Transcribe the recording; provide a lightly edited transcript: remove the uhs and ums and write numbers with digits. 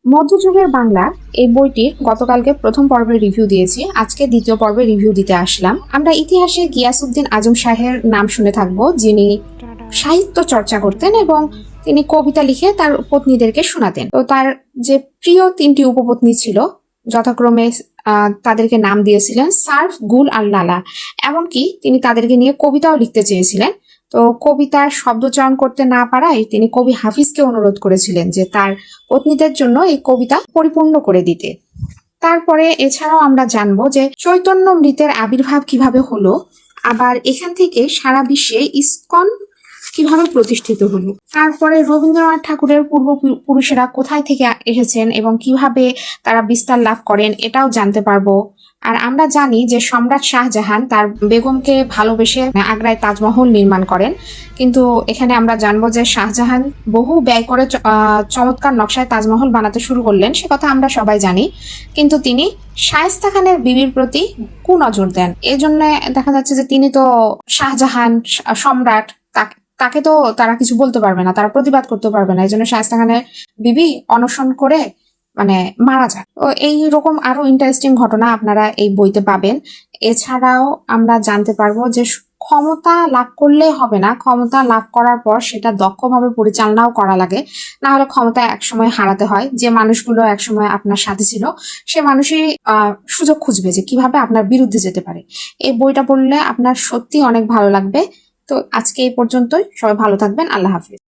মধ্যযুগের বাংলা এই বইটির গতকালকে প্রথম পর্বের রিভিউ দিয়েছি, আজকে দ্বিতীয় পর্বের রিভিউ দিতে আসলাম। আমরা ইতিহাসে গিয়াসউদ্দিন আজম শাহের নাম শুনে থাকবো, যিনি সাহিত্য চর্চা করতেন এবং তিনি কবিতা লিখে তার পত্নীদেরকে শোনাতেন। তো তার যে প্রিয় তিনটি উপপত্নী ছিল, যথাক্রমে তাদেরকে নাম দিয়েছিলেন সার্ফ, গুল আর লালা। এমনকি তিনি তাদেরকে নিয়ে কবিতাও লিখতে চেয়েছিলেন। তো কবিতার শব্দচয়ন করতে না পারায় তিনি কবি হাফিজকে অনুরোধ করেছিলেন যে তার পত্নীদের জন্য এই কবিতা পরিপূর্ণ করে দিতে। তারপরে এছাড়াও আমরা জানবো যে চৈতন্য মৃতের আবির্ভাব কিভাবে হলো, আবার এখান থেকে সারা বিশ্বে ইসকন কিভাবে প্রতিষ্ঠিত হলো। তারপরে রবীন্দ্রনাথ ঠাকুরের পূর্বপুরুষেরা কোথায় থেকে এসেছেন এবং কিভাবে তারা বিস্তার লাভ করেন এটাও জানতে পারবো। আর আমরা জানি যে সম্রাট শাহজাহান তার বেগমকে ভালোবেসে আগ্রায় তাজমহল নির্মাণ করেন, কিন্তু এখানে আমরা জানবো যে শাহজাহান বহু ব্যয় করে চমৎকার নকশায় তাজমহল বানাতে শুরু করলেন, সে কথা আমরা সবাই জানি, কিন্তু তিনি শায়েস্তা খানের বিবির প্রতি কুনজর দেন। এই জন্য দেখা যাচ্ছে যে তিনি তো শাহজাহান সম্রাট, তাকে তো তারা কিছু বলতে পারবে না, তারা প্রতিবাদ করতে পারবে না। এই জন্য শায়েস্তা খানের বিবি অনশন করে মারা যায়। তো এইরকম আরো ইন্টারেস্টিং ঘটনা আপনারা এই বইতে পাবেন। এছাড়াও আমরা জানতে পারবো যে ক্ষমতা লাভ করলে হবে না, ক্ষমতা লাভ করার পর সেটা দক্ষভাবে পরিচালনাও করা লাগে, না হলে ক্ষমতা একসময় হারাতে হয়। যে মানুষগুলো একসময় আপনার সাথে ছিল সে মানুষই সুযোগ খুঁজবে যে কিভাবে আপনার বিরুদ্ধে যেতে পারে। এই বইটা পড়লে আপনার সত্যি অনেক ভালো লাগবে। তো আজকে এই পর্যন্তই, সবাই ভালো থাকবেন, আল্লাহ হাফিজ।